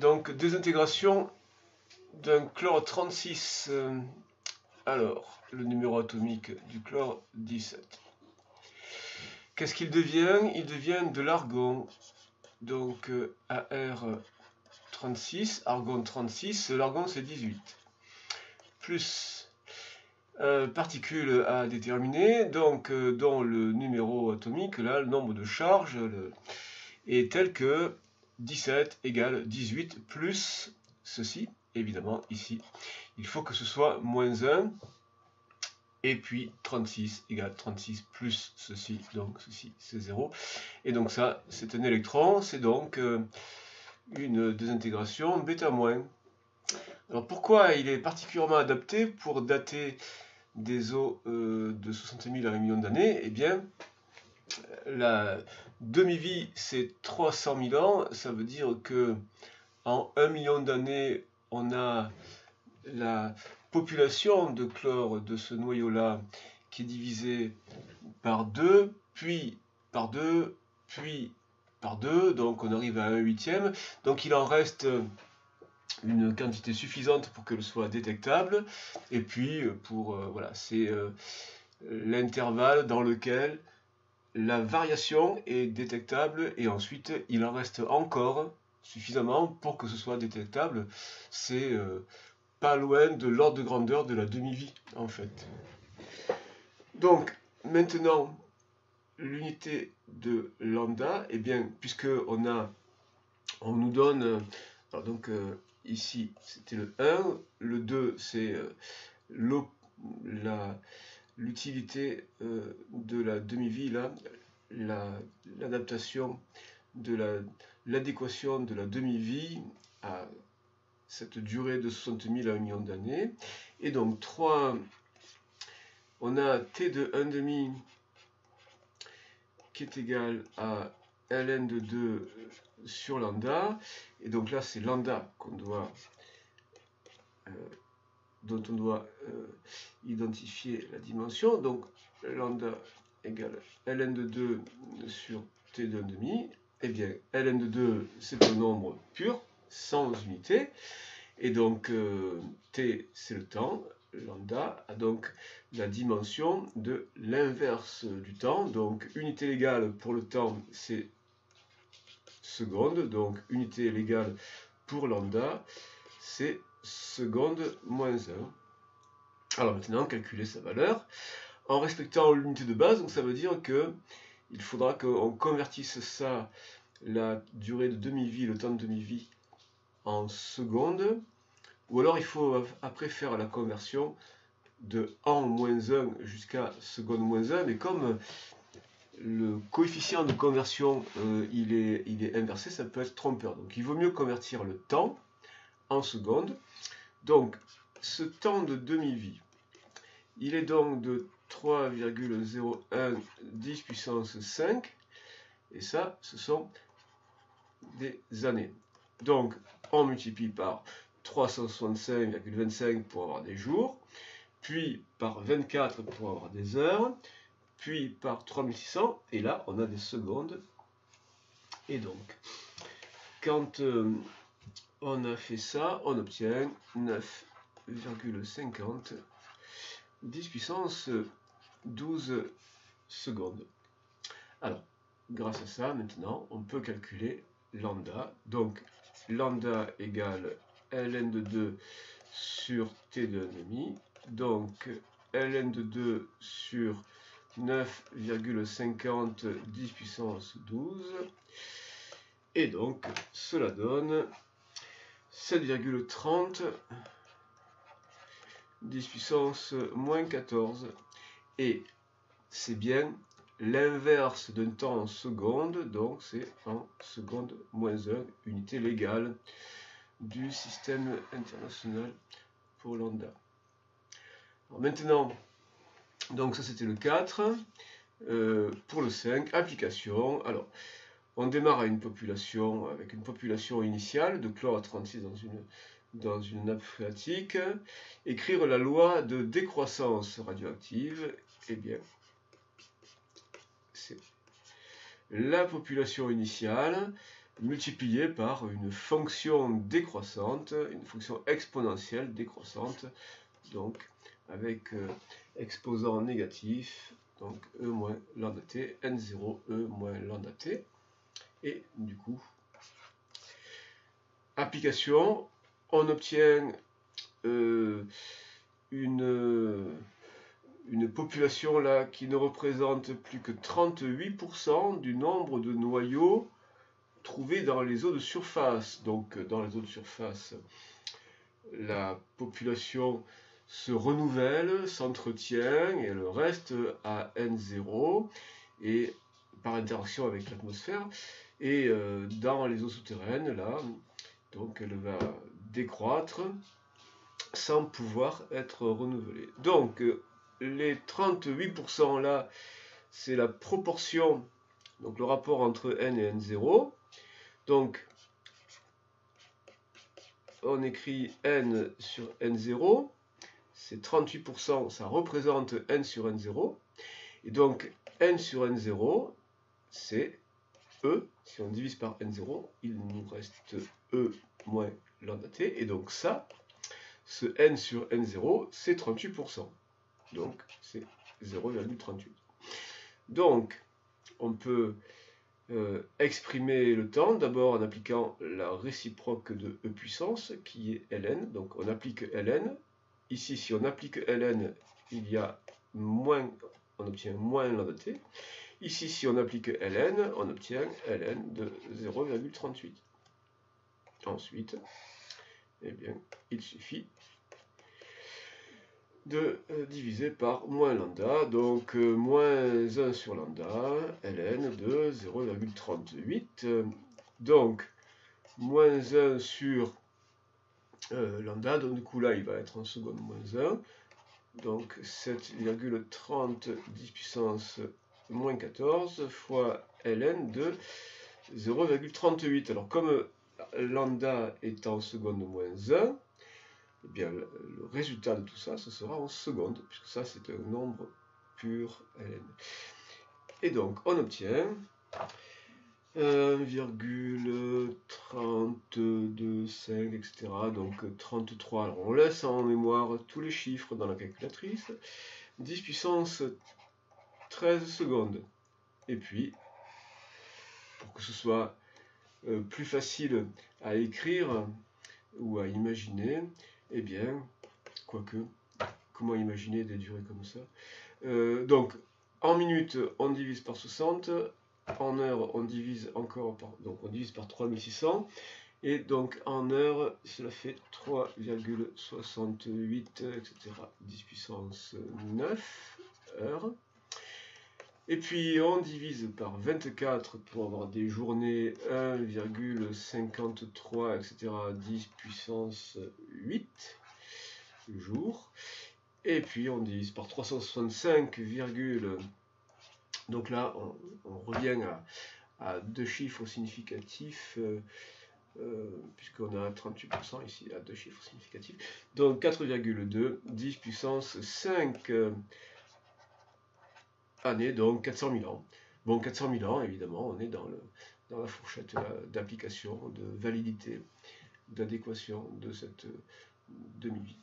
Donc, désintégration d'un chlore 36. Alors, le numéro atomique du chlore 17. Qu'est-ce qu'il devient? Il devient de l'argon. Donc, AR36, argon 36, l'argon c'est 18. Plus particules à déterminer, donc dont le numéro atomique, là, le nombre de charges, est tel que 17 égale 18 plus ceci, évidemment, ici. Il faut que ce soit moins 1, et puis 36 égale 36 plus ceci, donc ceci c'est 0. Et donc ça, c'est un électron, c'est donc une désintégration β-. Alors pourquoi il est particulièrement adapté pour dater des eaux de 60 000 à 1 million d'années? Eh bien, la demi-vie c'est 300 000 ans, ça veut dire que en 1 million d'années, on a la population de chlore de ce noyau-là qui est divisée par 2, puis par 2, puis par 2, donc on arrive à 1/8. Donc il en reste une quantité suffisante pour qu'elle soit détectable, et puis voilà, c'est l'intervalle dans lequel la variation est détectable, et ensuite il en reste encore suffisamment pour que ce soit détectable. C'est pas loin de l'ordre de grandeur de la demi-vie en fait. Donc maintenant, l'unité de lambda, et bien puisque on nous donne, alors donc ici c'était le 1, le 2 c'est l'utilité de la demi-vie, là, l'adaptation de l'adéquation de la demi-vie à cette durée de 60 000 à 1 million d'années. Et donc 3, on a T de 1,5 qui est égal à ln de 2 sur lambda. Et donc là, c'est lambda qu'on doit, dont on doit identifier la dimension. Donc lambda égale ln de 2 sur T de 1,5. Eh bien, ln de 2, c'est un nombre pur, sans unité. Et donc, t, c'est le temps. Lambda a donc la dimension de l'inverse du temps. Donc, unité légale pour le temps, c'est seconde. Donc, unité légale pour lambda, c'est seconde moins 1. Alors maintenant, calculer sa valeur en respectant l'unité de base. Donc, ça veut dire que il faudra qu'on convertisse ça, la durée de demi-vie, le temps de demi-vie, en secondes, ou alors il faut après faire la conversion de an moins 1 jusqu'à seconde moins 1, mais comme le coefficient de conversion il est inversé, ça peut être trompeur. Donc il vaut mieux convertir le temps en secondes. Donc ce temps de demi-vie, il est donc de 3,01 10 puissance 5, et ça, ce sont des années. Donc on multiplie par 365,25 pour avoir des jours, puis par 24 pour avoir des heures, puis par 3600, et là on a des secondes. Et donc, quand on a fait ça, on obtient 9,50 10 puissance 12 secondes. Alors, grâce à ça, maintenant, on peut calculer lambda. Donc, lambda égale ln de 2 sur t de 1,5. Donc, ln de 2 sur 9,50 10 puissance 12. Et donc, cela donne 7,30 10 puissance moins 14. Et c'est bien l'inverse d'un temps en secondes, donc c'est en seconde moins 1, unité légale du système international pour lambda. Alors maintenant, donc ça c'était le 4. Pour le 5, application. Alors, on démarre à une population, avec une population initiale de chlore 36 dans une nappe phréatique. Écrire la loi de décroissance radioactive, eh bien, c'est la population initiale multiplié par une fonction décroissante, une fonction exponentielle décroissante, donc avec exposant négatif, donc E moins lambda t, N0, E moins lambda t, et du coup, application, on obtient une population là qui ne représente plus que 38% du nombre de noyaux trouvés dans les eaux de surface. Donc dans les eaux de surface, la population se renouvelle, s'entretient et elle reste à N0 et par interaction avec l'atmosphère. Et dans les eaux souterraines, là, donc elle va décroître sans pouvoir être renouvelée. Donc les 38% là, c'est la proportion, donc le rapport entre n et n0. Donc on écrit n sur n0, c'est 38%, ça représente n sur n0. Et donc n sur n0, c'est E. Si on divise par n0, il nous reste E moins lambda t. Et donc ça, ce n sur n0, c'est 38%. Donc c'est 0,38. Donc on peut exprimer le temps d'abord en appliquant la réciproque de E puissance qui est ln. Donc on applique ln. Ici, si on applique ln, il y a moins, on obtient moins lambda t. Ici, si on applique ln, on obtient ln de 0,38. Ensuite, eh bien, il suffit de diviser par moins lambda, donc moins 1 sur lambda, ln de 0,38. Donc, moins 1 sur lambda, donc du coup là, il va être en seconde moins 1. Donc 7,30 10 puissance moins 14 fois ln de 0,38. Alors comme lambda est en seconde moins 1, eh bien, le résultat de tout ça, ce sera en secondes, puisque ça, c'est un nombre pur ln. Et donc, on obtient 1,325, etc. Donc, 33. Alors, on laisse en mémoire tous les chiffres dans la calculatrice. 10 puissance 13 secondes. Et puis, pour que ce soit plus facile à écrire ou à imaginer, eh bien, quoique, comment imaginer des durées comme ça? Donc, en minutes, on divise par 60, en heures, on divise encore par, donc on divise par 3600, et donc en heures, cela fait 3,68, etc., 10 puissance 9 heures. Et puis on divise par 24 pour avoir des journées 1,53, etc., 10 puissance 8 jours. Et puis on divise par 365, donc là on revient à deux chiffres significatifs, puisqu'on a 38% ici à deux chiffres significatifs. Donc 4,2, 10 puissance 5 années, donc 400 000 ans. Bon, 400 000 ans, évidemment, on est dans la fourchette d'application, de validité, d'adéquation de cette demi-vie.